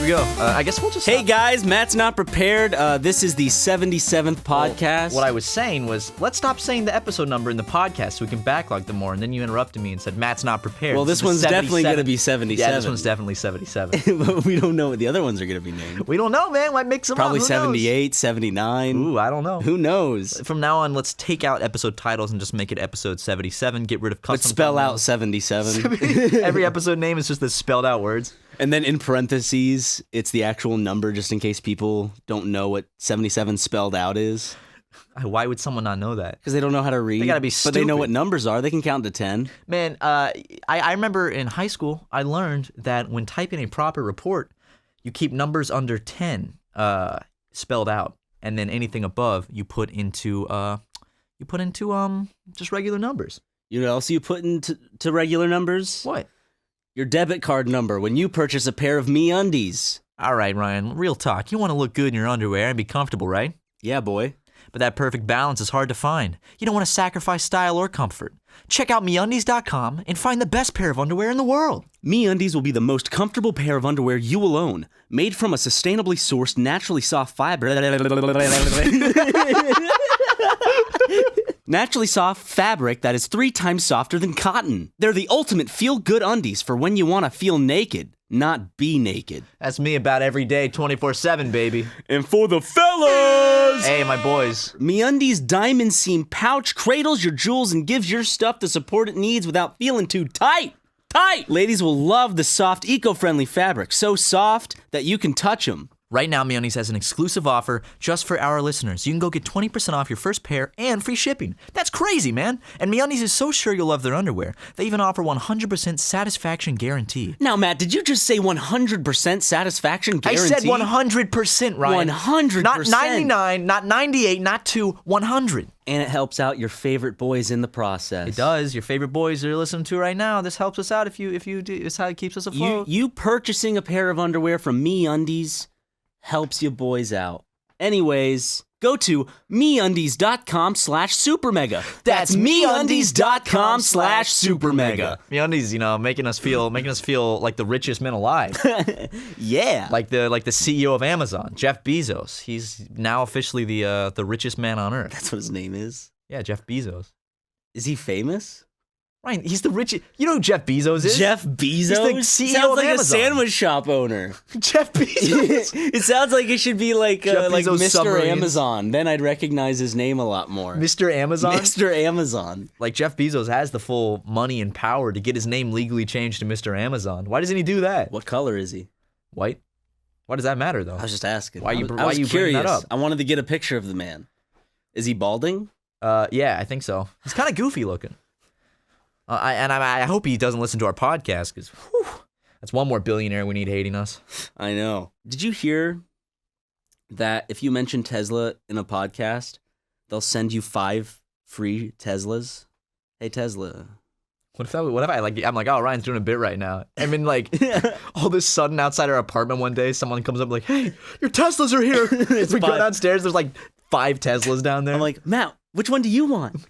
we go. I guess we'll just... Hey guys, Matt's not prepared. This is the 77th podcast. What I was saying was, let's stop saying the episode number in the podcast so we can backlog them more. And then you interrupted me and said, Matt's not prepared. Well, this one's definitely going to be 77. Yeah, this one's definitely 77. But we don't know what the other ones are going to be named. We don't know, man. Might mix them Probably up. 78, 79. Ooh, I don't know. Who knows? From now on, let's take out episode titles and just make it episode 77. Get rid of custom. Let's spell out 77. Every episode name is just the spelled out words. And then in parentheses, it's the actual number just in case people don't know what 77 spelled out is. Why would someone not know that? Because they don't know how to read. They gotta be But they know stupid. what numbers are. They can count to 10. Man, I remember in high school, I learned that when typing a proper report, you keep numbers under 10 spelled out. And then anything above, you put into just regular numbers. You know what else you put into regular numbers? What? Your debit card number when you purchase a pair of MeUndies. All right, Ryan, real talk. You want to look good in your underwear and be comfortable, right? Yeah, boy. But that perfect balance is hard to find. You don't want to sacrifice style or comfort. Check out MeUndies.com and find the best pair of underwear in the world. MeUndies will be the most comfortable pair of underwear you will own. Made from a sustainably sourced, naturally soft fiber. Naturally soft fabric that is 3 times softer than cotton. They're the ultimate feel-good undies for when you want to feel naked, not be naked. That's me about every day, 24/7, baby. And for the fellas! Hey, my boys. MeUndies diamond seam pouch cradles your jewels and gives your stuff the support it needs without feeling too tight. Ladies will love the soft, eco-friendly fabric, so soft that you can touch them. Right now, MeUndies has an exclusive offer just for our listeners. You can go get 20% off your first pair and free shipping. That's crazy, man. And MeUndies is so sure you'll love their underwear. They even offer 100% satisfaction guarantee. Now, Matt, did you just say 100% satisfaction guarantee? I said 100%, Ryan. 100%. Not 99, not 98, not 100. And it helps out your favorite boys in the process. It does. Your favorite boys you're listening to right now. This helps us out if you do. It's how it keeps us afloat. You purchasing a pair of underwear from MeUndies helps you boys out. Anyways, go to MeUndies.com/SuperMega. That's MeUndies.com/SuperMega. MeUndies, making us feel like the richest men alive. Yeah. Like the CEO of Amazon, Jeff Bezos. He's now officially the richest man on earth. That's what his name is. Yeah, Jeff Bezos. Is he famous? Ryan, he's the richest. You know who Jeff Bezos is? Jeff Bezos? He's the CEO sounds of like Amazon. a sandwich shop owner. Jeff Bezos. It sounds like it should be like Bezos Mr. submarines. Amazon. Then I'd recognize his name a lot more. Mr. Amazon? Mr. Amazon. Like Jeff Bezos has the full money and power to get his name legally changed to Mr. Amazon. Why doesn't he do that? What color is he? White. Why does that matter, though? I was just asking. Why you I was bringing curious. that up? I wanted to get a picture of the man. Is he balding? Yeah, I think so. He's kind of goofy looking. I hope he doesn't listen to our podcast because that's one more billionaire we need hating us. I know. Did you hear that if you mention Tesla in a podcast, they'll send you 5 free Teslas? Hey, Tesla. What if I'm like, oh, Ryan's doing a bit right now. I mean, like, all of a sudden outside our apartment one day, someone comes up like, hey, your Teslas are here. We go downstairs, there's like 5 Teslas down there. I'm like, Matt, which one do you want?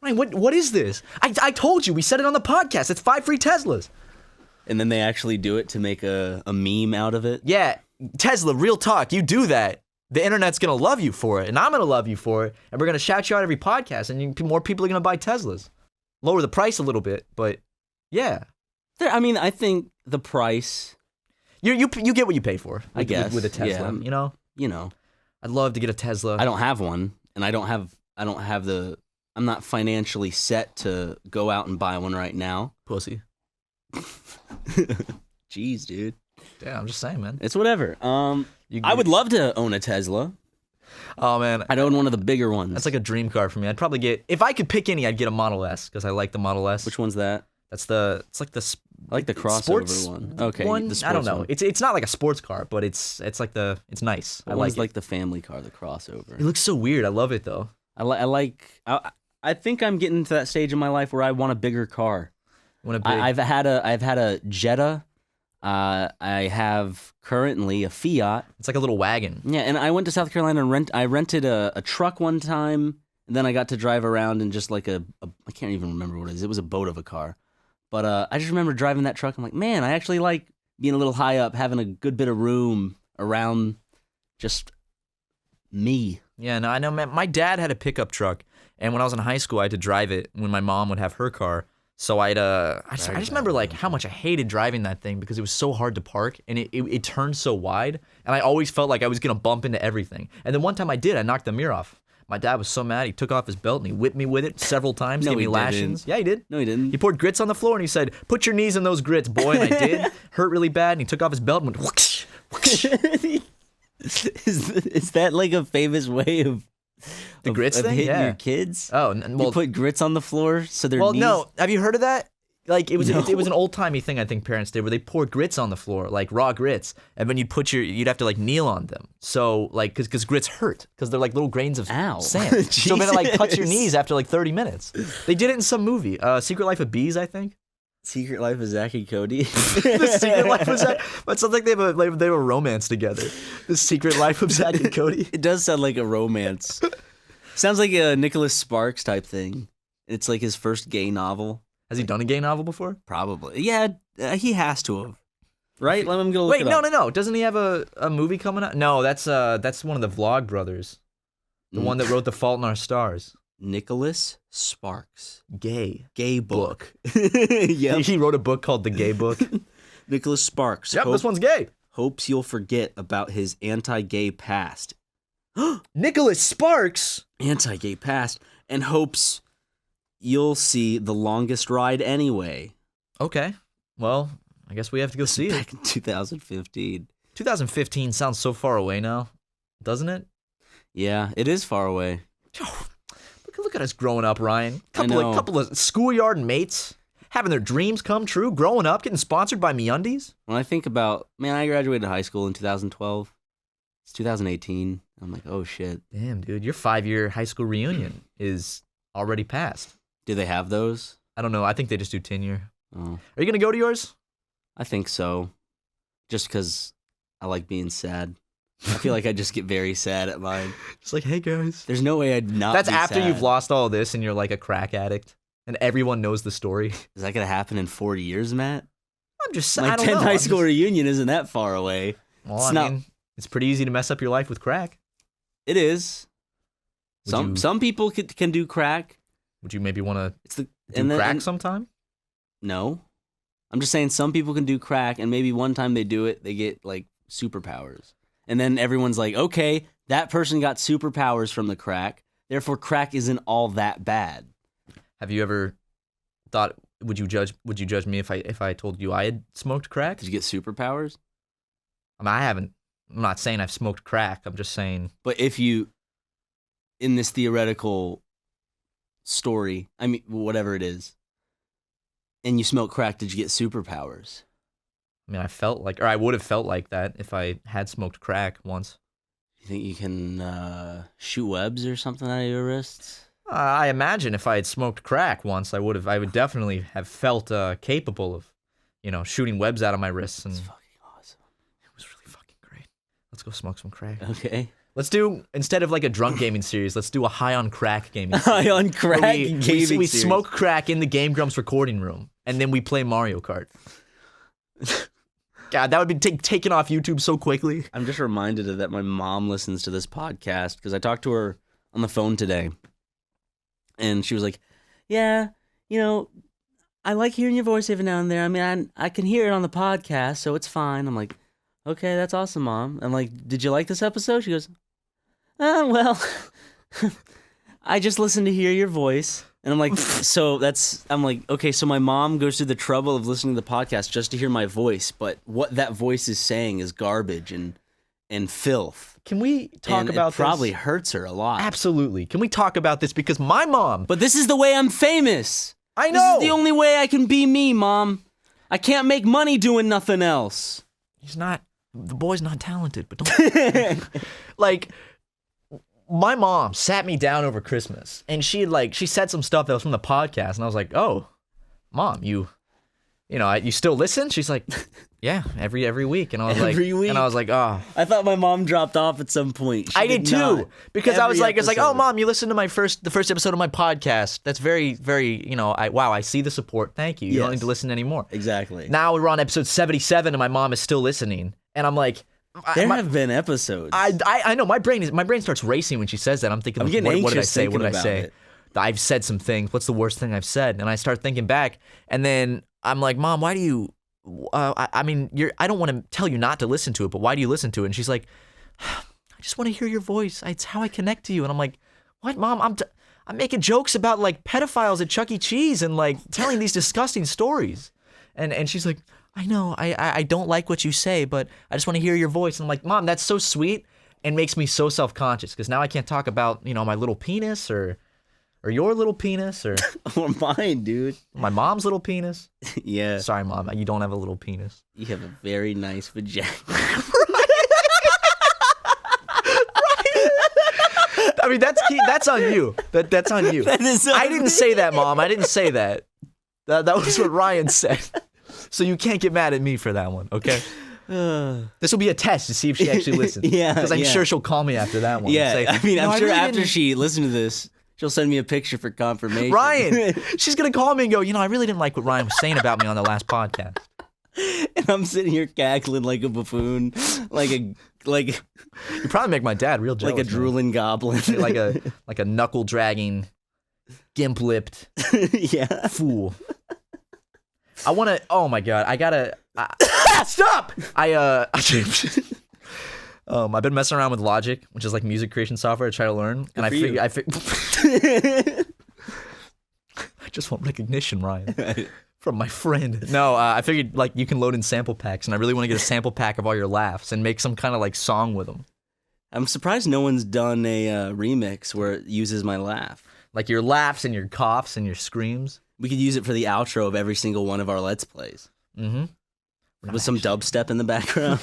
Ryan, what is this? I told you, we said it on the podcast. It's 5 free Teslas. And then they actually do it to make a meme out of it? Yeah, Tesla, real talk. You do that, the internet's going to love you for it, and I'm going to love you for it, and we're going to shout you out every podcast, and more people are going to buy Teslas. Lower the price a little bit, but yeah. I think the price... You get what you pay for, I guess. With a Tesla, yeah. You know. I'd love to get a Tesla. I don't have one, and I'm not financially set to go out and buy one right now. Pussy. Jeez, dude. Yeah, I'm just saying, man. It's whatever. I would love to own a Tesla. Oh, man. I'd own one of the bigger ones. That's like a dream car for me. I'd probably get, if I could pick any, I'd get a Model S because I like the Model S. Which one's that? It's like the I like the crossover sports one. Okay, one? the I don't know. one. It's not like a sports car, but it's nice. I like the family car, the crossover. It looks so weird. I love it though. I think I'm getting to that stage in my life where I want a bigger car. I've had a Jetta. I have currently a Fiat. It's like a little wagon. Yeah, and I went to South Carolina and I rented a truck one time, and then I got to drive around in just like I can't even remember what it is. It was a boat of a car. But I just remember driving that truck. I'm like, man, I actually like being a little high up, having a good bit of room around just me. Yeah, no, I know, man. My dad had a pickup truck, and when I was in high school, I had to drive it when my mom would have her car. So I just remember like how much I hated driving that thing because it was so hard to park, and it turned so wide, and I always felt like I was gonna bump into everything. And then one time I did, I knocked the mirror off. My dad was so mad, he took off his belt and he whipped me with it several times, No, gave me he lashings. didn't. Yeah, he did. No, he didn't. He poured grits on the floor and he said, "Put your knees in those grits, boy." And I did. Hurt really bad, and he took off his belt and went whoosh, whoosh. Is that like a famous way of The grits of thing? hitting Yeah. your kids? Oh, well, You put grits on the floor so their well, knees... no. Have you heard of that? Like it was No. it was an old timey thing I think parents did where they pour grits on the floor, like raw grits, and then you'd have to like kneel on them. So like because grits hurt because they're like little grains of Ow. sand. So then it like cuts your Jesus. knees after like 30 minutes. They did it in some movie, Secret Life of Bees, I think. Secret Life of Zach and Cody. The Secret Life of Zach, but something they have a romance together. The Secret Life of Zach and Cody. It does sound like a romance. Sounds like a Nicholas Sparks type thing. It's like his first gay novel. Has he done a gay novel before? Probably. Yeah, he has to have. Right? Let him go look Wait, it no, up. no, no. Doesn't he have a movie coming out? No, that's one of the Vlog brothers. The one that wrote The Fault in Our Stars. Nicholas Sparks. Gay. Gay book. Yep. He wrote a book called The Gay Book. Nicholas Sparks. Yep, this one's gay. Hopes you'll forget about his anti-gay past. Nicholas Sparks. Anti-gay past. And hopes you'll see The Longest Ride anyway. Okay. Well, I guess we have to go see it. Back in 2015. 2015 sounds so far away now, doesn't it? Yeah, it is far away. Oh, look at us growing up, Ryan. I know. Couple of schoolyard mates having their dreams come true, growing up, getting sponsored by MeUndies. When I think about, man, I graduated high school in 2012. It's 2018. I'm like, oh shit. Damn, dude, your 5-year high school reunion is already passed. Do they have those? I don't know. I think they just do tenure. Oh, Are you gonna go to yours? I think so. Just because I like being sad. I feel like I just get very sad at mine. Just like, hey guys. There's no way I'd not. That's be after sad. you've lost all this and you're like a crack addict and everyone knows the story. Is that gonna happen in 40 years, Matt? I'm just My I don't 10th know. high I'm school just- reunion isn't that far away. Well, It's I not- mean, it's pretty easy to mess up your life with crack. It is. Would Some people can do crack. Would you maybe want to It's the do crack sometime? No, I'm just saying some people can do crack, and maybe one time they do it, they get like superpowers, and then everyone's like, okay, that person got superpowers from the crack, therefore crack isn't all that bad. Have you ever thought? Would you judge me if I told you I had smoked crack? Did you get superpowers? I mean, I haven't. I'm not saying I've smoked crack. I'm just saying. But if you, in this theoretical story, I mean, whatever it is, and you smoke crack, did you get superpowers? I mean, I felt like, or I would have felt like that if I had smoked crack once. You think you can shoot webs or something out of your wrists? I imagine if I had smoked crack once, I would definitely have felt capable of, shooting webs out of my wrists, and It's it fucking awesome. was really fucking great. Let's go smoke some crack. Okay. Let's do, instead of like a drunk gaming series, let's do a high on crack gaming series. High on crack Where gaming we series. smoke crack in the Game Grumps recording room, and then we play Mario Kart. God, that would be taken off YouTube so quickly. I'm just reminded of that my mom listens to this podcast because I talked to her on the phone today, and she was like, "Yeah, I like hearing your voice every now and then. I mean, I can hear it on the podcast, so it's fine." I'm like, "Okay, that's awesome, Mom." I'm like, "Did you like this episode?" She goes, well, I just listened to hear your voice." And I'm like, I'm like, okay, so my mom goes through the trouble of listening to the podcast just to hear my voice, but what that voice is saying is garbage and filth. Can we talk And about it probably this? hurts her a lot. Absolutely. Can we talk about this? Because my mom, But this is the way I'm famous. I This know. is the only way I can be me, Mom. I can't make money doing nothing else. the boy's not talented, but don't. Like, my mom sat me down over Christmas, and she said some stuff that was from the podcast, and I was like, oh, Mom, you you still listen? She's like, yeah, every week. And I was Every week? And I was like, oh. I thought my mom dropped off at some point. I did too, not. because I was Every like, it's like, oh, episode. Mom, you listened to the first episode of my podcast. That's very, very, wow, I see the support. Thank you. You don't Yes. need to listen anymore. Exactly. Now we're on episode 77, and my mom is still listening, and I'm like, There have been episodes. I know my brain starts racing when she says that. I'm thinking, I'm getting what did I anxious say? What did I thinking say? about it. I've said some things. What's the worst thing I've said? And I start thinking back, and then I'm like, Mom, why do you? I mean, I don't want to tell you not to listen to it, but why do you listen to it? And she's like, I just want to hear your voice. It's how I connect to you. And I'm like, what, Mom? I'm making jokes about like pedophiles at Chuck E. Cheese and like telling these disgusting stories. And she's like, I know, I don't like what you say, but I just want to hear your voice. And I'm like, Mom, that's so sweet and makes me so self-conscious because now I can't talk about, my little penis or your little penis or Or mine, dude. my mom's little penis. Yeah. Sorry, Mom, you don't have a little penis. You have a very nice vagina. I mean, that's on you. That's on you. That is on I didn't say that, Mom. I didn't say that. That was what Ryan said. So you can't get mad at me for that one, okay? This will be a test to see if she actually listens. Yeah, Because I'm yeah. sure she'll call me after that one. Yeah, and say, I mean, I'm sure really after didn't- she listened to this, she'll send me a picture for confirmation. Ryan, she's going to call me and go, I really didn't like what Ryan was saying about me on the last podcast. And I'm sitting here cackling like a buffoon, like You probably make my dad real jealous. a man. drooling goblin. like a knuckle-dragging, gimp-lipped Yeah. fool. I want to. Oh my god! I gotta. Stop! I've been messing around with Logic, which is like music creation software to try to learn, and I for you. I just want recognition, Ryan, from my friend. No, I figured like you can load in sample packs, and I really want to get a sample pack of all your laughs and make some kind of like song with them, I'm surprised no one's done a remix where it uses my laugh. like your laughs and your coughs and your screams. We could use it for the outro of every single one of our Let's Plays. Mm-hmm. With some dubstep in the background.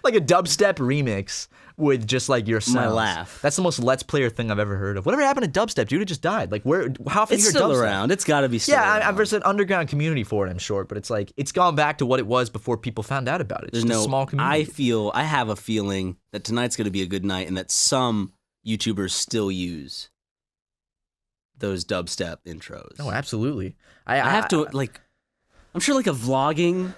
Like a dubstep remix with just like your sounds. My laugh. That's the most Let's Player thing I've ever heard of. Whatever happened to dubstep, dude? It just died. Like how often It's you hear still dubstep? around. It's got to be still Yeah, around. there's an underground community for it, I'm sure, but it's like it's gone back to what it was before people found out about it. It's There's just a small community. I have a feeling that tonight's going to be a good night and that some YouTubers still use those dubstep intros. Oh, absolutely. I have to I'm sure like a vlogging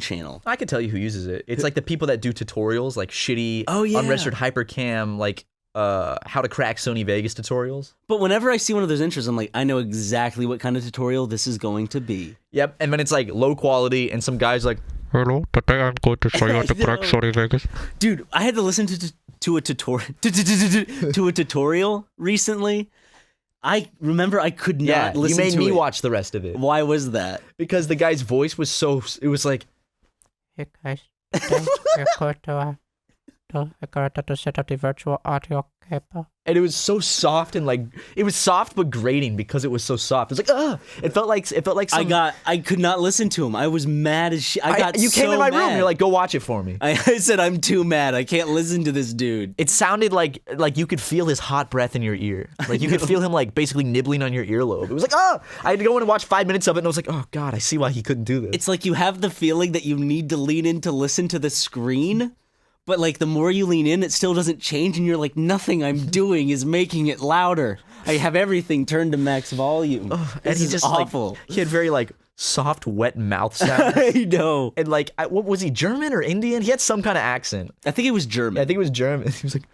channel. I could tell you who uses it. It's like the people that do tutorials, like shitty, Oh, yeah. unregistered hypercam, like how to crack Sony Vegas tutorials. But whenever I see one of those intros, I'm like, I know exactly what kind of tutorial this is going to be. Yep, and then it's like low quality, and some guy's like, Hello, today I'm going to show you how to crack know. Sony Vegas. Dude, I had to listen to a tutorial recently. I remember I could not yeah, listen to it. you made me watch the rest of it. Why was that? Because the guy's voice was it was like, Hey guys, today we're going to set up the virtual audio cable. and it was so soft and like, it was soft but grating because it was so soft. It was like, it felt like some, I could not listen to him. I was mad as shit. you came in my room, mad. you're like, go watch it for me. I said, I'm too mad. I can't listen to this dude. It sounded like you could feel his hot breath in your ear. Like you could feel him like basically nibbling on your earlobe. It was like, I had to go in and watch 5 minutes of it and I was like, oh God, I see why he couldn't do this. It's like you have the feeling that you need to lean in to listen to the screen, but like the more you lean in, it still doesn't change, and you're like, nothing I'm doing is making it louder. I have everything turned to max volume. and he is just awful. Like, he had very like soft, wet mouth sounds. I know. And like, what was he, German or Indian? He had some kind of accent. I think it was German. I think it was German. He was like,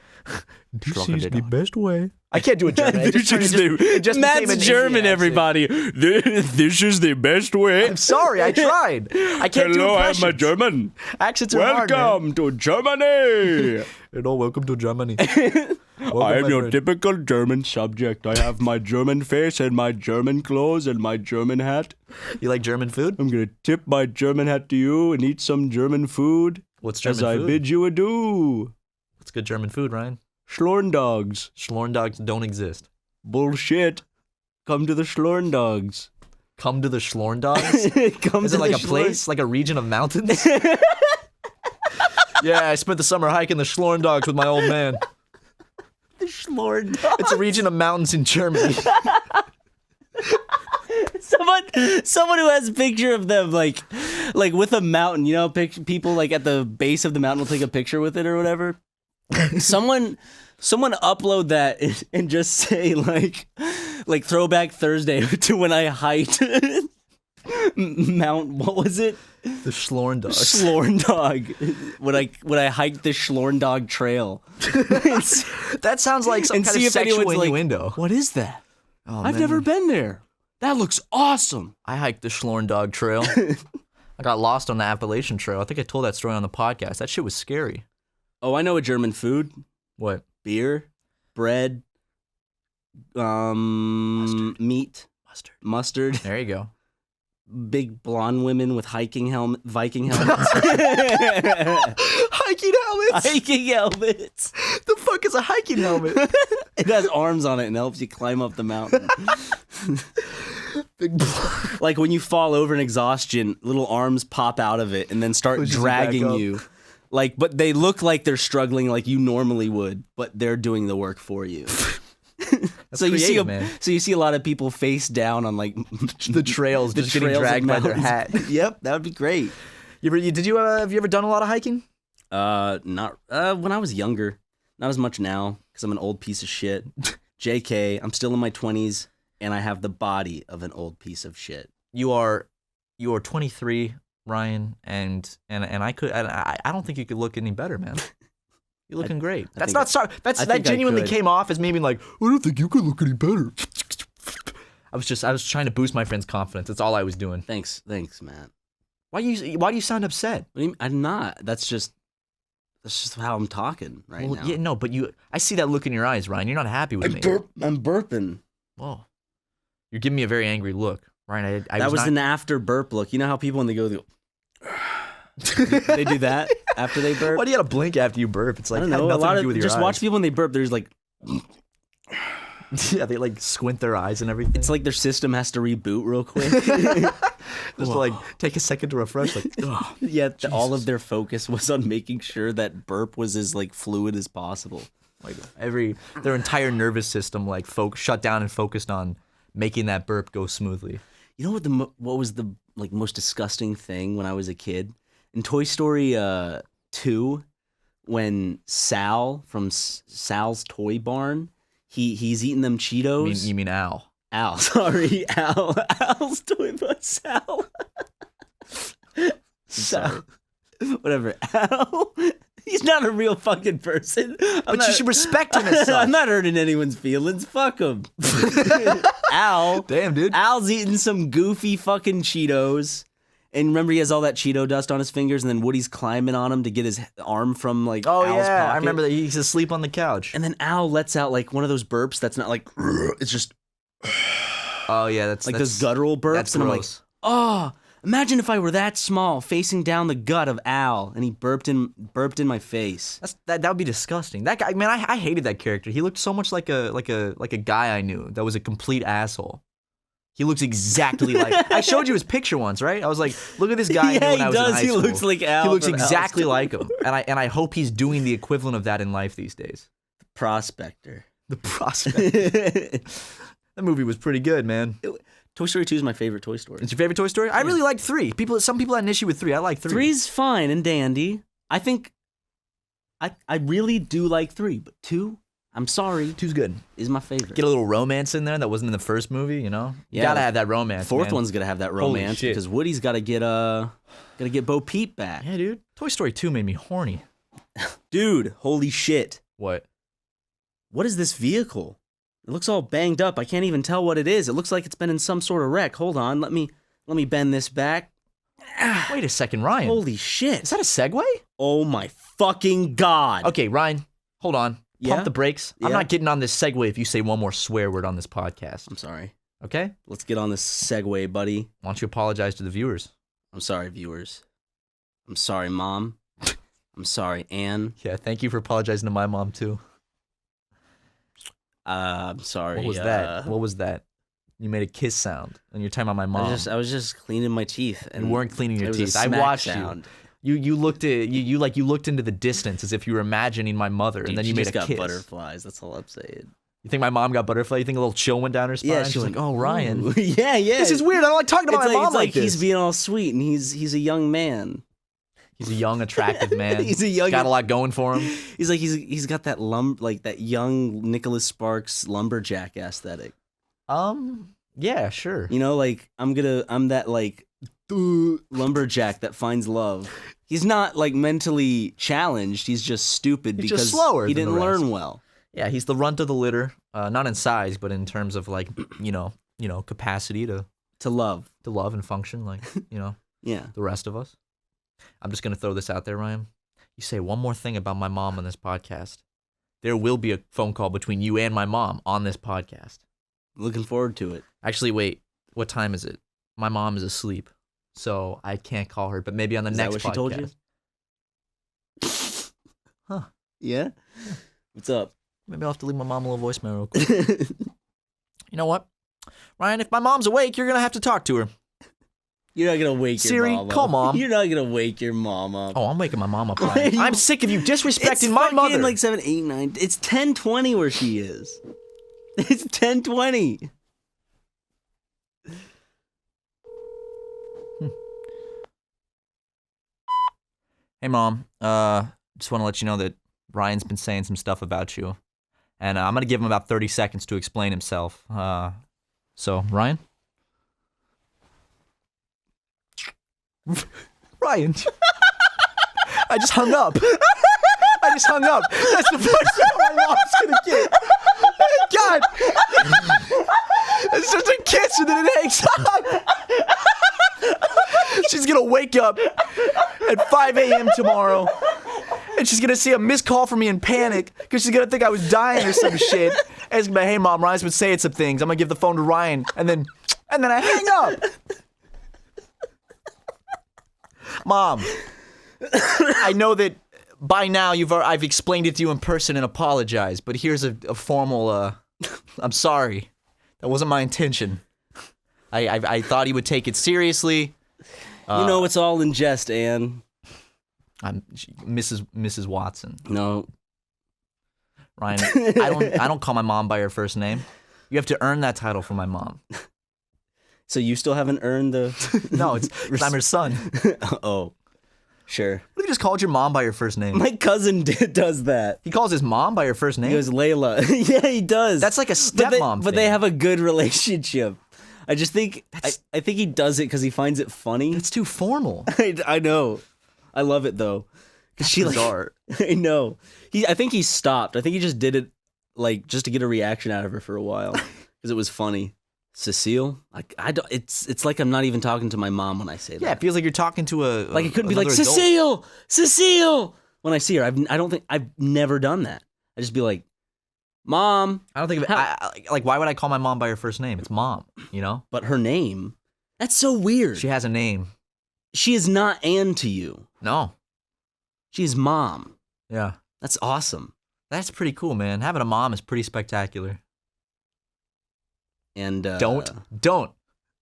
this Schlagen is it the on. best way. I can't do it German. It just Matt's became an German, Indian accent. everybody. This is the best way. I'm sorry, I tried. I can't do Hello, I'm impressions. a German. Accents are hard, man. Welcome to Germany. Welcome to Germany. I am my your friend. typical German subject. I have my German face and my German clothes and my German hat. You like German food? I'm gonna tip my German hat to you and eat some German food. What's as German I food? bid you adieu. What's good German food, Ryan? Schlorn dogs. Schlorn dogs don't exist. Bullshit. Come to the Schlorn dogs. Come to the Schlorn dogs? Come Is to it like the a place? Like a region of mountains? Yeah, I spent the summer hiking the Schlorn dogs with my old man. The Schlorn dog. It's a region of mountains in Germany. Someone who has a picture of them like with a mountain, you know, people like at the base of the mountain will take a picture with it or whatever. Someone upload that and just say like Throwback Thursday to when I hiked Mount, what was it? The Schlorndog. When I hiked the Schlorndog Trail. That sounds like some kind of sexual innuendo. Like, what is that? Oh, I've never been there. That looks awesome. I hiked the Schlorndog Trail. I got lost on the Appalachian Trail. I think I told that story on the podcast. That shit was scary. Oh, I know a German food. What? Beer, bread, meat, mustard. There you go. Big blonde women with Viking helmets. Hiking helmets? Hiking helmets. The fuck is a hiking helmet? It has arms on it and helps you climb up the mountain. Like when you fall over in exhaustion, little arms pop out of it and then start dragging you. Like, but they look like they're struggling like you normally would, but they're doing the work for you. So you see a lot of people face down on like the trails, just getting dragged by their hat. Yep, that would be great. Have you ever done a lot of hiking? Not when I was younger. Not as much now because I'm an old piece of shit. JK, I'm still in my 20s and I have the body of an old piece of shit. You are 23, Ryan, and I don't think you could look any better, man. You're looking great. That genuinely came off as me being like, I don't think you could look any better. I was trying to boost my friend's confidence. That's all I was doing. Thanks, Matt. Why do you sound upset? I'm not. That's just how I'm talking now. Yeah, no, but I see that look in your eyes, Ryan. You're not happy with me. I'm burping. Whoa. You're giving me a very angry look, Ryan. That was an after burp look. You know how people when they go, they do that after they burp? Why do you gotta blink after you burp? It's like, I don't know. nothing to do with your eyes. Watch people when they burp. They're just like, yeah, they like squint their eyes and everything. It's like their system has to reboot real quick. Just to like take a second to refresh. Like, oh, yeah, all of their focus was on making sure that burp was as like fluid as possible. Like their entire nervous system like shut down and focused on making that burp go smoothly. You know what was the like most disgusting thing when I was a kid? In Toy Story 2, when Sal from Sal's Toy Barn, he's eating them Cheetos. You mean Al? Al, sorry, Al. Al's Toy Barn, Sal. Sal. Whatever, Al. He's not a real fucking person. You should respect him as such. I'm not hurting anyone's feelings. Fuck him. Al. Damn, dude. Al's eating some goofy fucking Cheetos. And remember, he has all that Cheeto dust on his fingers, and then Woody's climbing on him to get his arm from like Al's pocket. I remember that he's asleep on the couch. And then Al lets out like one of those burps that's not like it's just. Oh yeah, that's those guttural burps, that's and gross. I'm like, oh, imagine if I were that small, facing down the gut of Al, and he burped in my face. That would be disgusting. That guy, man, I hated that character. He looked so much like a guy I knew that was a complete asshole. He looks exactly like. I showed you his picture once, right? I was like, look at this guy I knew when I was in high school. He looks like Al. He looks exactly like him, and I hope he's doing the equivalent of that in life these days. The Prospector. The Prospector. That movie was pretty good, man. Toy Story 2 is my favorite Toy Story. It's your favorite Toy Story? I really liked 3. Some people had an issue with 3. I like 3. 3's fine and dandy. I think I really do like 3, but 2, I'm sorry, 2's good. Is my favorite. Get a little romance in there that wasn't in the first movie, you know? You yeah, gotta have that romance. Fourth one's gonna have that romance because Woody's gotta get Bo Peep back. Yeah, dude. Toy Story 2 made me horny. Dude, holy shit. What? What is this vehicle? It looks all banged up. I can't even tell what it is. It looks like it's been in some sort of wreck. Hold on, let me bend this back. Wait a second, Ryan. Holy shit. Is that a Segway? Oh my fucking god. Okay, Ryan, hold on. Pump the brakes. Yeah. I'm not getting on this Segway if you say one more swear word on this podcast. I'm sorry. Okay? Let's get on this Segway, buddy. Why don't you apologize to the viewers? I'm sorry, viewers. I'm sorry, Mom. I'm sorry, Ann. Yeah, thank you for apologizing to my mom, too. I'm sorry. What was that? What was that? You made a kiss sound, and you're talking about my mom. I was just cleaning my teeth, and you weren't cleaning your teeth. I watched sound. You looked into the distance as if you were imagining my mother, and then you made a kiss. She just got butterflies. That's all I'm saying. You think my mom got butterfly? You think a little chill went down her spine? Yeah, she's like, oh, Ryan. Ooh. Yeah. This is weird. I don't like talking about my mom it's like this. he's being all sweet, and he's a young man. He's a young, attractive man. He's a young, got a lot going for him. He's like he's got that that young Nicholas Sparks lumberjack aesthetic. Yeah, sure. You know, like I'm that like lumberjack that finds love. He's not like mentally challenged. He's just stupid He's because just slower he than didn't the rest. learn well. Yeah, he's the runt of the litter. Not in size, but in terms of like, capacity to love and function, like, Yeah. the rest of us. I'm just gonna throw this out there, Ryan. You say one more thing about my mom on this podcast, there will be a phone call between you and my mom on this podcast. Looking forward to it. Actually, wait. What time is it? My mom is asleep, so I can't call her. But maybe on the next Is that what podcast. she told you? Huh? Yeah. What's up? Maybe I'll have to leave my mom a little voicemail real quick. You know what, Ryan? If my mom's awake, you're gonna have to talk to her. You're not gonna wake Siri, your mom up. call Mom. You're not gonna wake your mom up. Oh, I'm waking my mom up. Ryan. I'm sick of you disrespecting It's my mother. like 7, 8, 9. It's 10:20 where she is. It's 10:20. Hey, Mom. Just want to let you know that Ryan's been saying some stuff about you, and I'm gonna give him about 30 seconds to explain himself. So, Ryan. Ryan. I just hung up. That's the first time my mom's gonna get. God. It's just a kiss and then it hangs up. She's gonna wake up at 5 a.m. tomorrow, and she's gonna see a missed call from me in panic because she's gonna think I was dying or some shit. And it's gonna be, hey, Mom, Ryan's been saying some things. I'm gonna give the phone to Ryan, and then I hang up. Mom, I know that by now I've explained it to you in person and apologized, but here's a formal, I'm sorry. That wasn't my intention. I thought he would take it seriously. It's all in jest, Anne. I'm Mrs. Watson. No. Ryan, I don't call my mom by her first name. You have to earn that title from my mom. So you still haven't earned the... No, it's I'm her son. Oh, sure. What if you just called your mom by your first name? My cousin does that. He calls his mom by her first name? He goes, Layla. Yeah, he does. That's like a stepmom But thing. they have a good relationship. I just think... I think he does it because he finds it funny. That's too formal. I know. I love it, though. Because she bizarre. I know. I think he stopped. I think he just did it, like, just to get a reaction out of her for a while. Because it was funny. Cecile? I don't. It's like I'm not even talking to my mom when I say that. Yeah, it feels like you're talking to a Like it couldn't be like another Cecile when I see her. I don't think I've never done that. I just be like, Mom. I don't think of it. Like, why would I call my mom by her first name? It's Mom, But her name. That's so weird. She has a name. She is not Anne to you. No. She's Mom. Yeah. That's awesome. That's pretty cool, man. Having a mom is pretty spectacular. And Don't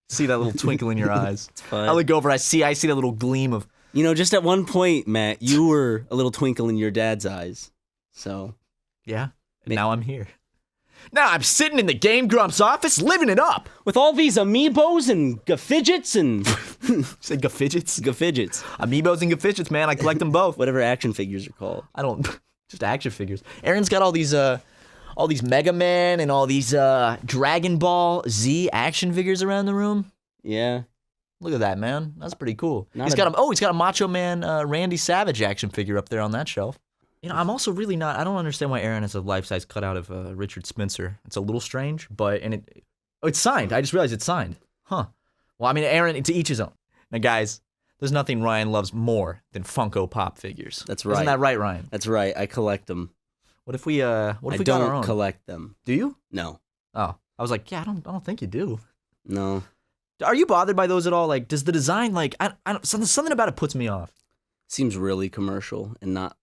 see that little twinkle in your eyes. It's fine. I look over, I see that little gleam of... Just at one point, Matt, you were a little twinkle in your dad's eyes. So... Yeah, and now I'm here. Now I'm sitting in the Game Grumps office, living it up. With all these amiibos and gaffidgets and... Say gaffidgets? Gaffidgets. Amiibos and gaffidgets, man. I collect them both. Whatever action figures are called. I don't... Just action figures. Aaron's got all these Mega Man and all these Dragon Ball Z action figures around the room. Yeah. Look at that, man. That's pretty cool. Not He's a- got a Macho Man Randy Savage action figure up there on that shelf. I'm also really not... I don't understand why Aaron has a life-size cutout of Richard Spencer. It's a little strange, but... it's signed. I just realized it's signed. Huh. Well, I mean, Aaron, to each his own. Now, guys, there's nothing Ryan loves more than Funko Pop figures. That's right. Isn't that right, Ryan? That's right. I collect them. What if we got our own? don't collect them. Do you? No. Oh, I was like, yeah, I don't think you do. No. Are you bothered by those at all? Like, does the design, like, I don't, something about it puts me off. Seems really commercial and not...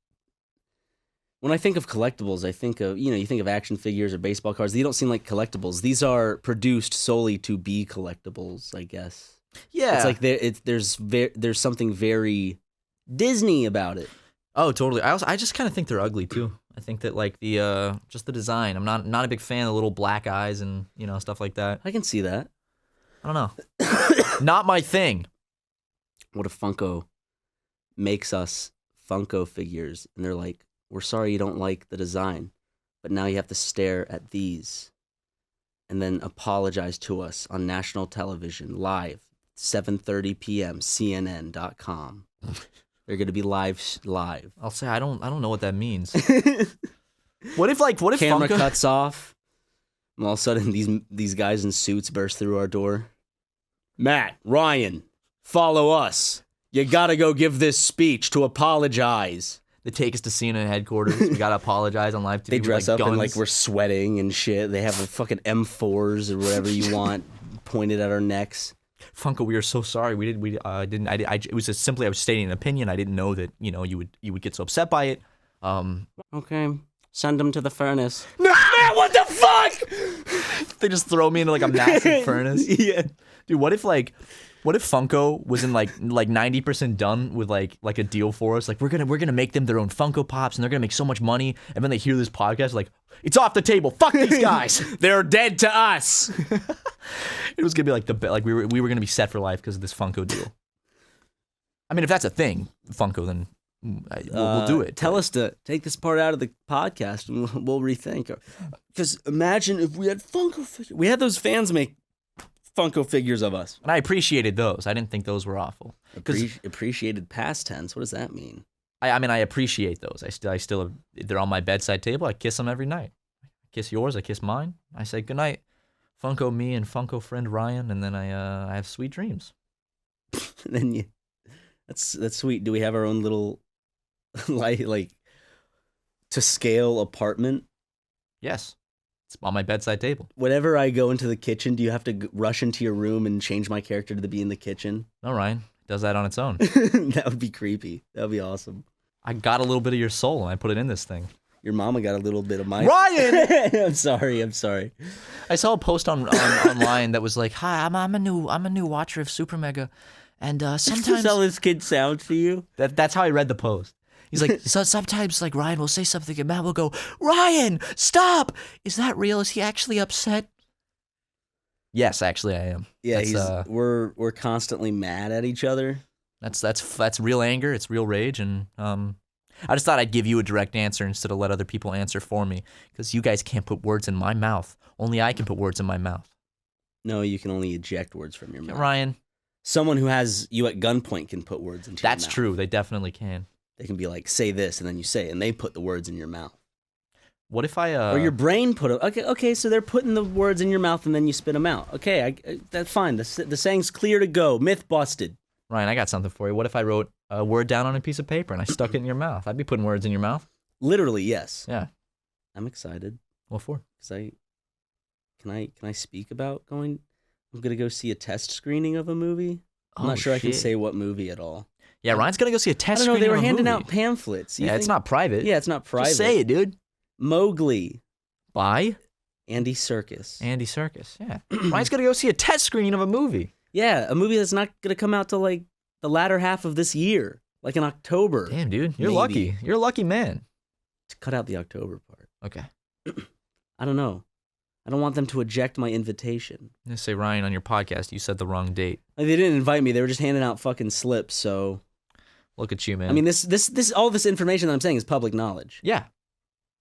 When I think of collectibles, I think of, you think of action figures or baseball cards. They don't seem like collectibles. These are produced solely to be collectibles, I guess. Yeah. It's like there's something very Disney about it. Oh, totally. I just kind of think they're ugly too. I think that like the just the design. I'm not a big fan of the little black eyes and stuff like that. I can see that. I don't know. Not my thing. What if Funko makes us Funko figures and they're like, we're sorry you don't like the design, but now you have to stare at these and then apologize to us on national television live, 7:30 p.m. CNN.com. They're gonna be live. I'll say I don't know what that means. What if Camera Funko cuts off, and all of a sudden these guys in suits burst through our door. Matt, Ryan, follow us. You gotta go give this speech to apologize. They take us to CNN headquarters. We gotta apologize on live TV. They dress with, up guns. and like we're sweating and shit. They have a fucking M4s or whatever you want pointed at our necks. Funko, we are so sorry. We didn't. It was just simply I was stating an opinion. I didn't know that you would get so upset by it. Okay, send them to the furnace. Man, what the fuck? They just throw me into like a massive furnace. Yeah, dude. What if Funko was in like 90% done with like a deal for us? Like we're gonna make them their own Funko Pops and they're gonna make so much money. And then they hear this podcast like it's off the table. Fuck these guys. They're dead to us. It was gonna be like we were gonna be set for life because of this Funko deal. I mean, if that's a thing, Funko, then we'll do it. Tell us to take this part out of the podcast and we'll rethink. Because imagine if we had Funko figures. We had those fans make Funko figures of us. And I appreciated those. I didn't think those were awful. Appreciated past tense. What does that mean? I mean, I appreciate those. I still they're on my bedside table. I kiss them every night. I kiss yours. I kiss mine. I say goodnight, Funko me and Funko friend Ryan, and then I have sweet dreams. And then that's sweet. Do we have our own little like to scale apartment? Yes. It's on my bedside table. Whenever I go into the kitchen, do you have to rush into your room and change my character to be in the kitchen? No, Ryan does that on its own. That would be creepy. That would be awesome. I got a little bit of your soul and I put it in this thing. Your mama got a little bit of my... Ryan! I'm sorry. I saw a post online that was like, "Hi, I'm a new watcher of SuperMega, and sometimes..." That's how this kid sounds to you? That's how I read the post. He's like, so sometimes like Ryan will say something and Matt will go, "Ryan, stop! Is that real? Is he actually upset?" Yes, actually I am. Yeah, we're constantly mad at each other. That's real anger. It's real rage, and I just thought I'd give you a direct answer instead of let other people answer for me, because you guys can't put words in my mouth. Only I can put words in my mouth. No, you can only eject words from your mouth. Ryan. Someone who has you at gunpoint can put words into your mouth. That's true. They definitely can. They can be like, say this, and then you say it, and they put the words in your mouth. What if I... Or your brain put it... Okay, so they're putting the words in your mouth, and then you spit them out. Okay, that's fine. The saying's clear to go. Myth busted. Ryan, I got something for you. What if I wrote a word down on a piece of paper and I stuck it in your mouth? I'd be putting words in your mouth. Literally, yes. Yeah. I'm excited. What for? Because Can I speak about going... I'm going to go see a test screening of a movie. I'm not sure I can say what movie at all. Yeah, Ryan's going to go see a test screening they were of a handing movie. out pamphlets. Yeah, it's not private. Yeah, it's not private. Just say it, dude. Mowgli. By? Andy Serkis. Andy Serkis, yeah. Ryan's going to go see a test screening of a movie. Yeah, a movie that's not going to come out till like the latter half of this year. Like in October. Damn, dude. You're maybe. lucky. You're a lucky man. Cut out the October part. Okay. I don't know. I don't want them to eject my invitation. I'm going to say, Ryan, on your podcast, you said the wrong date. Like, they didn't invite me. They were just handing out fucking slips, so... Look at you, man. I mean, all this information that I'm saying is public knowledge. Yeah.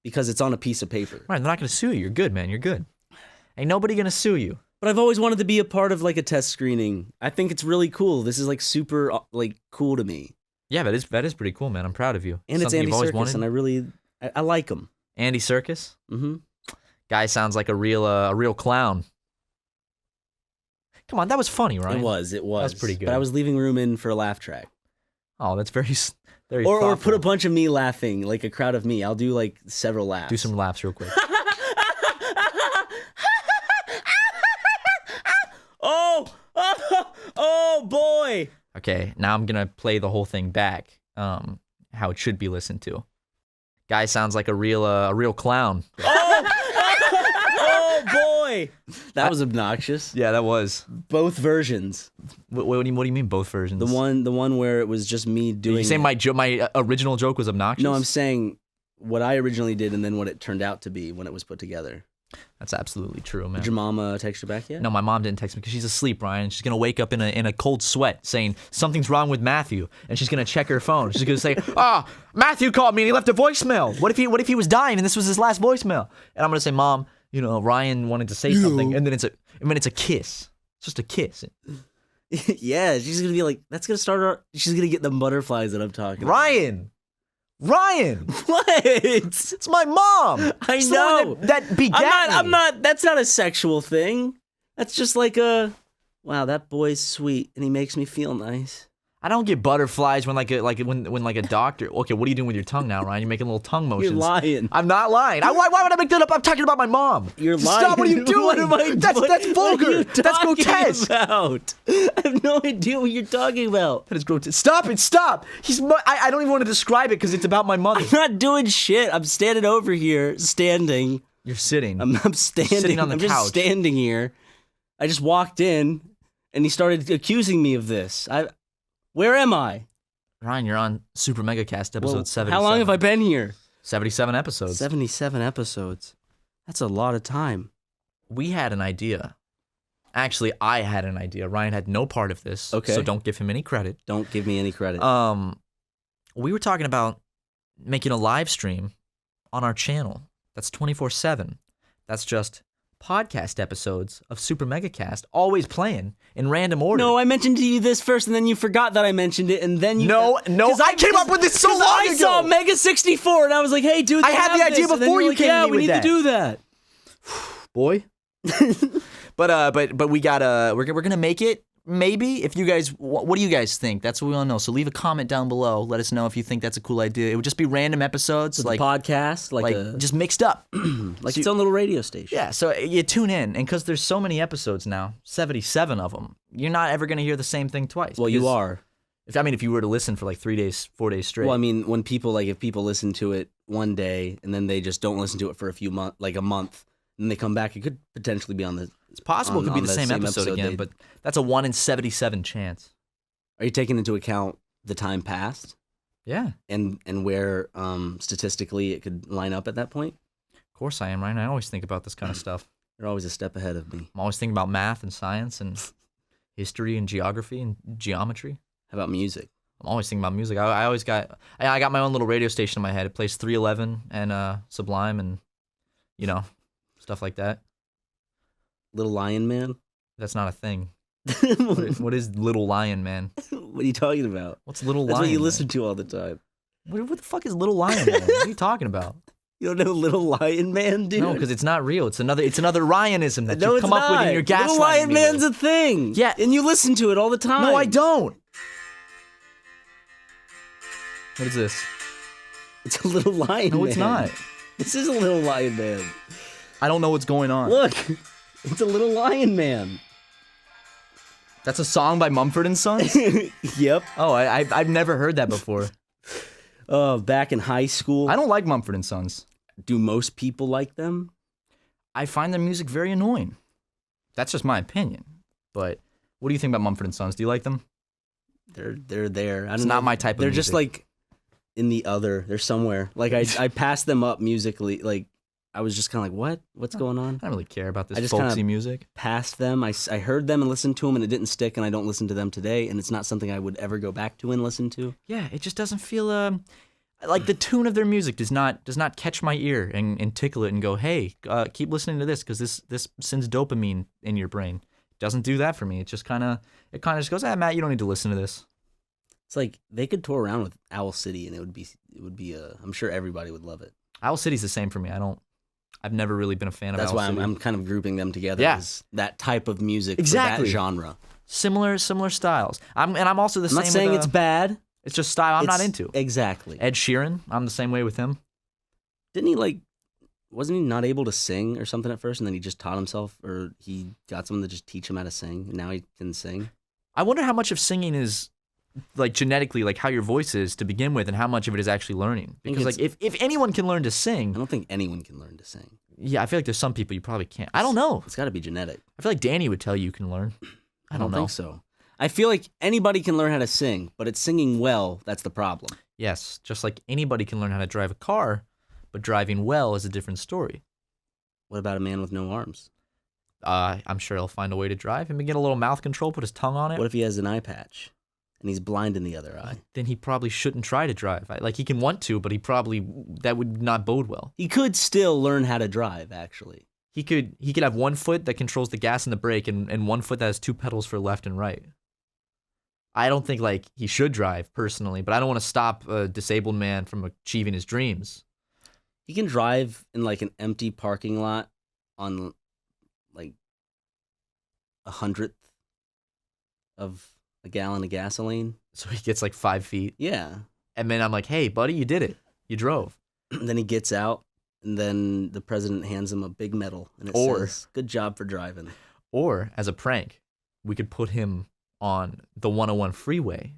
Because it's on a piece of paper. Right, they're not going to sue you. You're good, man. You're good. Ain't nobody going to sue you. But I've always wanted to be a part of, like, a test screening. I think it's really cool. This is, like, super, like, cool to me. Yeah, that is pretty cool, man. I'm proud of you. And it's Andy Serkis, and I like him. Andy Serkis? Mm-hmm. Guy sounds like a real clown. Come on, that was funny, right? It was. That was pretty good. But I was leaving room in for a laugh track. Oh, that's very or put a bunch of me laughing, like a crowd of me. I'll do like several laughs. Do some laughs real quick. Oh boy. Okay, now I'm gonna play the whole thing back. How it should be listened to. Guy sounds like a real clown. Oh boy. That was obnoxious. Yeah, that was. Both versions. What do you mean both versions? The one where it was just me doing. Did you say my original joke was obnoxious? No, I'm saying what I originally did and then what it turned out to be when it was put together. That's absolutely true, man. Did your mom text you back yet? No, my mom didn't text me because she's asleep, Ryan. She's gonna wake up in a cold sweat saying something's wrong with Matthew, and she's gonna check her phone. She's gonna say, Matthew called me and he left a voicemail. What if he was dying and this was his last voicemail? And I'm gonna say, Mom, Ryan wanted to say something, and then it's a kiss. It's just a kiss. Yeah, she's gonna be like, that's gonna start her. She's gonna get the butterflies that I'm talking about. Ryan! What? It's my mom! I It's the know. one that begat me. I'm not, that's not a sexual thing. That's just like wow, that boy's sweet and he makes me feel nice. I don't get butterflies when when a doctor. Okay, what are you doing with your tongue now, Ryan? You're making little tongue motions. You're lying. I'm not lying. Why would I make that up? I'm talking about my mom. You're lying. Stop! What are you doing? What am I That's vulgar. What are you That's talking grotesque. about? I have no idea what you're talking about. That is grotesque. Stop it! Stop! I don't even want to describe it because it's about my mother. I'm not doing shit. I'm standing over here, standing. You're sitting. I'm standing. Sitting on the I'm couch. just standing here. I just walked in, and he started accusing me of this. Where am I? Ryan, you're on SuperMegaCast episode 77. How long have I been here? 77 episodes. 77 episodes. That's a lot of time. We had an idea. Actually, I had an idea. Ryan had no part of this. Okay. So don't give him any credit. Don't give me any credit. We were talking about making a live stream on our channel. That's 24/7. That's just podcast episodes of SuperMegaCast always playing in random order. No, I mentioned to you this first, and then you forgot that I mentioned it, and then you... No, I came up with this so long ago. I saw Mega 64, and I was like, hey, dude, I had the idea before you came to me we with need that. to do that. Boy. But we're gonna make it. Maybe if you guys, what do you guys think? That's what we want to know. So leave a comment down below. Let us know if you think that's a cool idea. It would just be random episodes, Like podcast, just mixed up, like its own little radio station. Yeah. So you tune in, and because there's so many episodes now, 77 of them, you're not ever gonna hear the same thing twice. Well, you are. If you were to listen for like 3 days, 4 days straight. Well, I mean, when people if people listen to it one day and then they just don't listen to it for a month, and they come back, it could potentially be on the. It's possible it could be the same episode again, but that's a 1 in 77 chance. Are you taking into account the time passed? Yeah. And where statistically it could line up at that point? Of course I am, Ryan. I always think about this kind of stuff. You're always a step ahead of me. I'm always thinking about math and science and history and geography and geometry. How about music? I'm always thinking about music. I got my own little radio station in my head. It plays 311 and Sublime and stuff like that. Little Lion Man? That's not a thing. What is Little Lion Man? What are you talking about? What's Little That's Lion what you Man? listen to all the time. What the fuck is Little Lion Man? What are you talking about? You don't know Little Lion Man, dude? No, because it's not real. It's another Ryanism that No, you've it's come up with not. in your gaslighting. Little Lion me Man's with. a thing. Yeah. And you listen to it all the time. No, I don't. What is this? It's a Little Lion Man. No, it's not. This is a Little Lion Man. I don't know what's going on. Look, it's a Little Lion Man. That's a song by Mumford and Sons? Yep. Oh, I've never heard that before. Back in high school. I don't like Mumford and Sons. Do most people like them? I find their music very annoying. That's just my opinion. But what do you think about Mumford and Sons? Do you like them? They're there. It's not my type of They're music. just like in the other. They're somewhere. Like I passed them up musically. Like I was just kind of like, what? What's going on? I don't really care about this I just folksy kinda music. Passed them. I heard them and listened to them, and it didn't stick, and I don't listen to them today, and it's not something I would ever go back to and listen to. Yeah, it just doesn't feel like the tune of their music does not catch my ear and tickle it and go, hey, keep listening to this because this sends dopamine in your brain. It doesn't do that for me. It kind of just goes, Matt, you don't need to listen to this. It's like they could tour around with Owl City, and it would be I'm sure everybody would love it. Owl City's the same for me. I've never really been a fan of That's Owl why City. I'm kind of grouping them together Yeah. as that type of music Exactly. for that genre. Similar styles. I'm also the I'm same. not saying it's bad. It's just style I'm not into. Exactly. Ed Sheeran, I'm the same way with him. Didn't he wasn't he not able to sing or something at first, and then he just taught himself, or he got someone to just teach him how to sing, and now he can sing? I wonder how much of singing is like genetically, like how your voice is to begin with, and how much of it is actually learning. Because like if anyone can learn to I sing, don't think anyone can learn to sing. yeah, I feel like there's some people you probably can't. I don't know. It's got to be genetic. I feel like Danny would tell you can learn. I don't know. think so. I feel like anybody can learn how to sing, but it's singing well that's the problem. Yes, just like anybody can learn how to drive a car, but driving well is a different story. What about a man with no arms? I'm sure he'll find a way to drive. Him and get a little mouth control, put his tongue on it. What if he has an eye patch and he's blind in the other eye? Then he probably shouldn't try to drive. Like, he can want to, but that would not bode well. He could still learn how to drive, actually. He could have one foot that controls the gas and the brake and one foot that has 2 pedals for left and right. I don't think, like, he should drive, personally, but I don't want to stop a disabled man from achieving his dreams. He can drive in, like, an empty parking lot on, like, 100th of a gallon of gasoline. So he gets, like, 5 feet. Yeah. And then I'm like, hey, buddy, you did it. You drove. And then he gets out, and then the president hands him a big medal, and it says, good job for driving. Or, as a prank, we could put him on the 101 freeway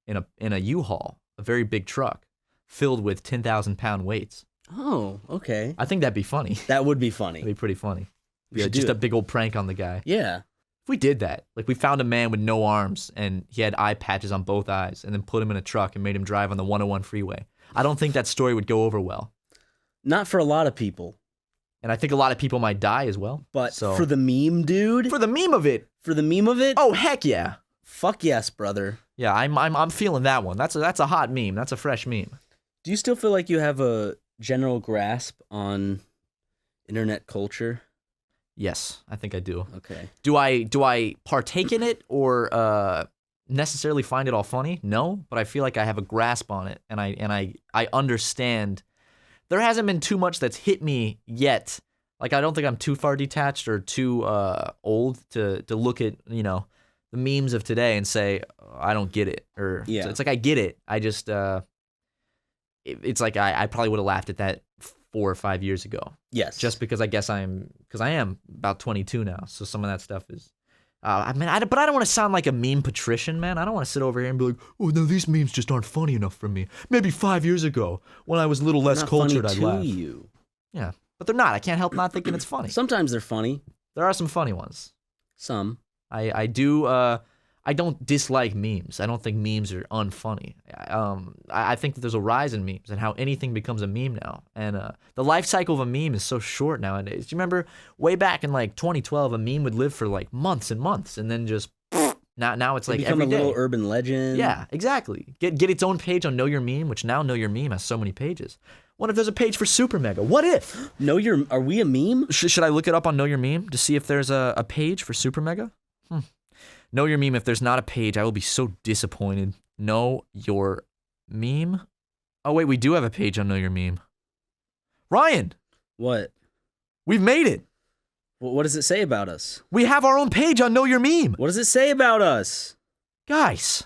in a U-Haul, a very big truck, filled with 10,000-pound weights. Oh, okay. I think that'd be funny. That would be funny. That'd be pretty funny. We should just do a big old prank on the guy. Yeah. If we did that, like we found a man with no arms and he had eye patches on both eyes and then put him in a truck and made him drive on the 101 freeway, I don't think that story would go over well. Not for a lot of people. And I think a lot of people might die as well. But for the meme, dude. For the meme of it. For the meme of it? Oh, heck yeah. Fuck yes, brother. Yeah, I'm feeling that one. That's a hot meme. That's a fresh meme. Do you still feel like you have a general grasp on internet culture? Yes, I think I do. Okay. Do I partake in it or necessarily find it all funny? No, but I feel like I have a grasp on it and I understand. There hasn't been too much that's hit me yet. Like, I don't think I'm too far detached or too old to look at, you know, the memes of today and say, oh, I don't get it. Or yeah. So it's like I get it. I just it's like I probably would have laughed at that 4 or 5 years ago. Yes. Just because I am about 22 now. So some of that stuff is but I don't want to sound like a meme patrician, man. I don't want to sit over here and be like, oh, no, these memes just aren't funny enough for me. Maybe 5 years ago, when I was a little less cultured, I'd laugh. You. Yeah, but they're not. I can't help not thinking it's funny. Sometimes they're funny. There are some funny ones. Some. I don't dislike memes. I don't think memes are unfunny. I think that there's a rise in memes and how anything becomes a meme now. And the life cycle of a meme is so short nowadays. Do you remember way back in like 2012, a meme would live for like months and months, and then just now it's like become every a day. little urban legend. Yeah, exactly. Get its own page on Know Your Meme, which now Know Your Meme has so many pages. What if there's a page for SuperMega? What if? Are we a meme? Should I look it up on Know Your Meme to see if there's a page for SuperMega? Know Your Meme. If there's not a page, I will be so disappointed. Know Your Meme? Oh, wait, we do have a page on Know Your Meme. Ryan! What? We've made it! What does it say about us? We have our own page on Know Your Meme! What does it say about us? Guys,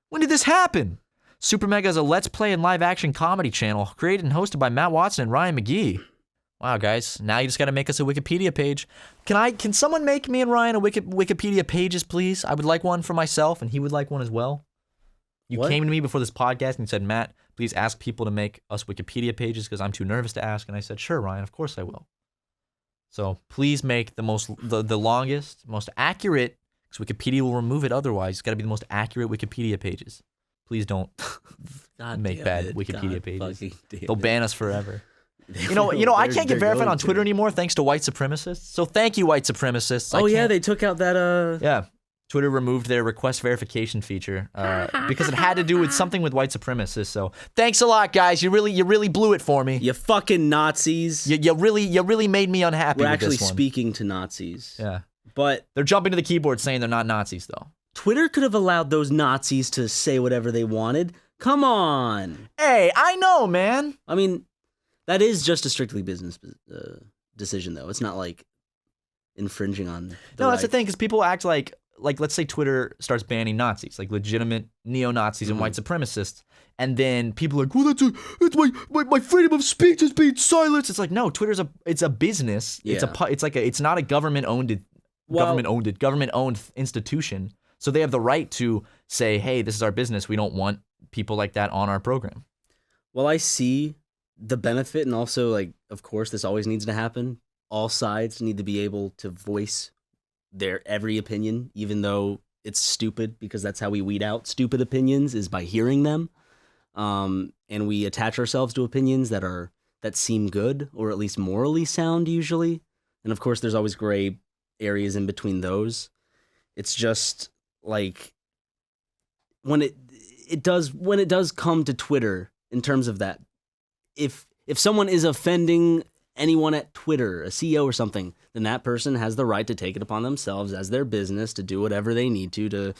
when did this happen? SuperMega is a Let's Play and live action comedy channel created and hosted by Matt Watson and Ryan McGee. Wow, guys, now you just got to make us a Wikipedia page. Can someone make me and Ryan a Wikipedia pages, please? I would like one for myself, and he would like one as well. You came to me before this podcast and you said, Matt, please ask people to make us Wikipedia pages because I'm too nervous to ask. And I said, sure, Ryan, of course I will. So please make the longest, most accurate, because Wikipedia will remove it otherwise. It's got to be the most accurate Wikipedia pages. Please don't make bad Wikipedia pages. They'll ban us forever. You know, I can't get verified on Twitter anymore thanks to white supremacists. So thank you, white supremacists. Oh yeah, they took out that Yeah. Twitter removed their request verification feature because it had to do with something with white supremacists. So thanks a lot, guys. You really blew it for me. You fucking Nazis. You really made me unhappy. We're with actually this one. speaking to Nazis. Yeah. But they're jumping to the keyboard saying they're not Nazis though. Twitter could have allowed those Nazis to say whatever they wanted. Come on. Hey, I know, man. I mean, that is just a strictly business decision, though. It's not like infringing on. That's the thing, because people act like let's say Twitter starts banning Nazis, like legitimate neo-Nazis and white supremacists, and then people are like, well, that's my freedom of speech is being silenced. It's like, no, Twitter's it's a business. Yeah. It's not a government-owned institution. So they have the right to say, hey, this is our business. We don't want people like that on our program. Well, I see the benefit, and also, like, of course, this always needs to happen. All sides need to be able to voice their every opinion, even though it's stupid, because that's how we weed out stupid opinions, is by hearing them. And we attach ourselves to opinions that are that seem good, or at least morally sound usually. And of course, there's always gray areas in between those. It's just like when it does come to Twitter in terms of that, if someone is offending anyone at Twitter, a CEO or something, then that person has the right to take it upon themselves as their business to do whatever they need to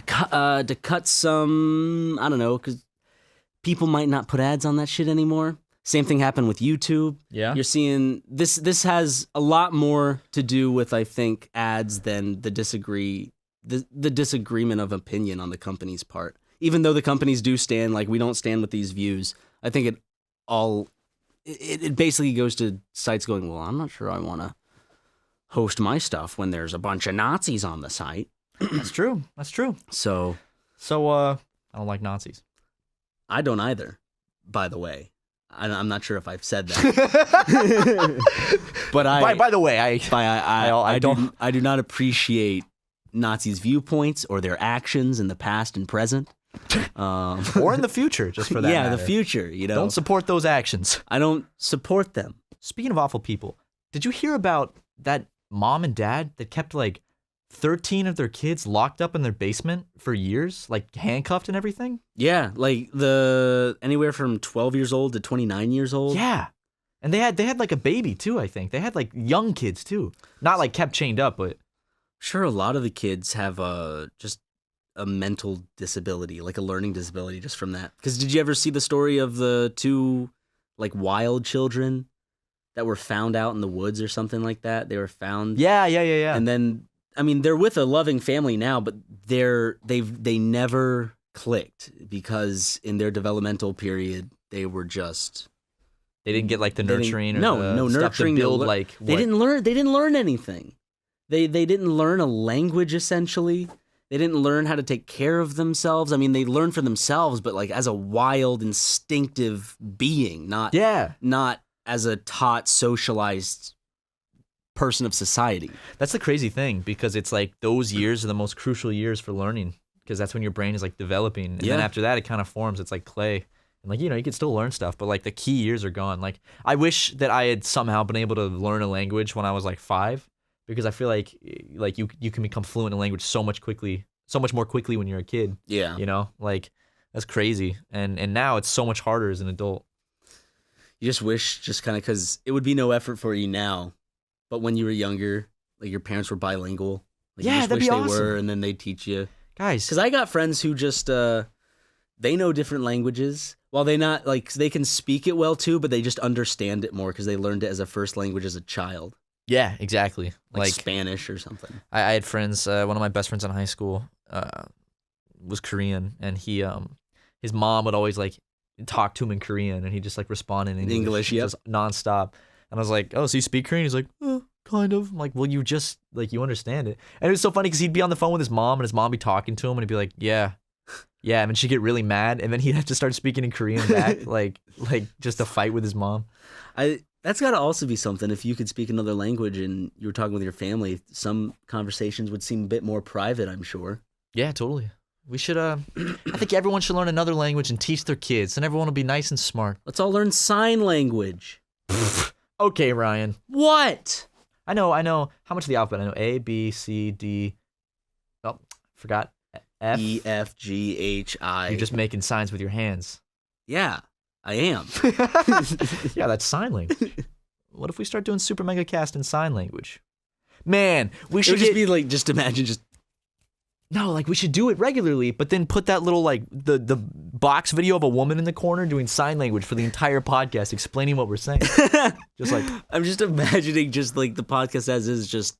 cut some, I don't know, because people might not put ads on that shit anymore. Same thing happened with YouTube. Yeah. You're seeing this has a lot more to do with, I think, ads than the disagreement of opinion on the company's part. Even though the companies do stand, like, we don't stand with these views, I think it basically goes to sites going, well, I'm not sure I want to host my stuff when there's a bunch of Nazis on the site. That's true. So I don't like Nazis. I don't either, by the way. I'm not sure if I've said that. But By the way, I do not appreciate Nazis' viewpoints or their actions in the past and present. Or in the future, just for that matter. The future, you know. Don't support those actions. I don't support them. Speaking of awful people, did you hear about that mom and dad that kept like 13 of their kids locked up in their basement for years, like handcuffed and everything? Yeah, like anywhere from 12 years old to 29 years old. Yeah. And they had like a baby too, I think. They had like young kids too. Not like kept chained up, but sure, a lot of the kids have just a mental disability, like a learning disability just from that. Because did you ever see the story of the two like wild children that were found out in the woods or something like that? They were found. Yeah. And then, I mean, they're with a loving family now, but they never clicked because in their developmental period they were just. They didn't get like the nurturing or no stuff nurturing to build like they didn't learn anything. They didn't learn a language essentially. They didn't learn how to take care of themselves. I mean, they learned for themselves, but like as a wild, instinctive being, not as a taught, socialized person of society. That's the crazy thing, because it's like those years are the most crucial years for learning, because that's when your brain is like developing. And then after that, it kind of forms. It's like clay. And like, you know, you can still learn stuff, but like the key years are gone. Like I wish that I had somehow been able to learn a language when I was like 5. Because I feel like you can become fluent in language so much more quickly when you're a kid. Yeah. You know, like that's crazy. And now it's so much harder as an adult. You just wish, just kind of, because it would be no effort for you now, but when you were younger, like your parents were bilingual. Like, yeah, you just that'd wish be they awesome. were, and then they teach you. Guys, because I got friends who just they know different languages. While they not like they can speak it well too, but they just understand it more because they learned it as a first language as a child. Yeah, exactly. Like Spanish or something. I had friends. One of my best friends in high school was Korean, and his mom would always like talk to him in Korean, and he just like respond in English, just nonstop. And I was like, "Oh, so you speak Korean?" He's like, "Kind of." I'm like, "Well, you just like you understand it." And it was so funny because he'd be on the phone with his mom, and his mom would be talking to him, and he'd be like, "Yeah." Yeah, and she'd get really mad, and then he'd have to start speaking in Korean back, like just to fight with his mom. That's got to also be something. If you could speak another language and you were talking with your family, some conversations would seem a bit more private, I'm sure. Yeah, totally. We should, I think everyone should learn another language and teach their kids, and everyone will be nice and smart. Let's all learn sign language. Okay, Ryan. What? I know. How much of the alphabet? I know A, B, C, D. Oh, forgot. F. E, F, G, H, I. You're just making signs with your hands. Yeah, I am. Yeah, that's sign language. What if we start doing SuperMegaCast in sign language? Man, we should just be like, just imagine just. No, like we should do it regularly, but then put that little like the box video of a woman in the corner doing sign language for the entire podcast, explaining what we're saying. Just like I'm just imagining just like the podcast as is just.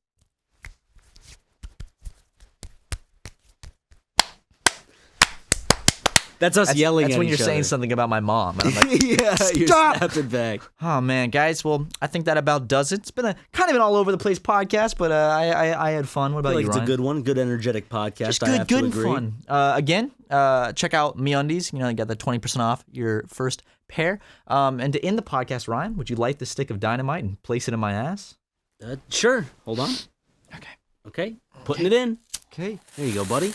That's us yelling That's at when each you're saying other. something about my mom. And I'm like, yeah, you're snapping back. Oh, man, guys. Well, I think that about does it. It's been a kind of an all-over-the-place podcast, but I had fun. What about you, Ryan? It's a good one. Good, energetic podcast. Just I have good to and agree. fun. Again, check out MeUndies. You know, you got the 20% off your first pair. And to end the podcast, Ryan, would you light the stick of dynamite and place it in my ass? Sure. Hold on. Okay. Okay. Putting it in. Okay. There you go, buddy.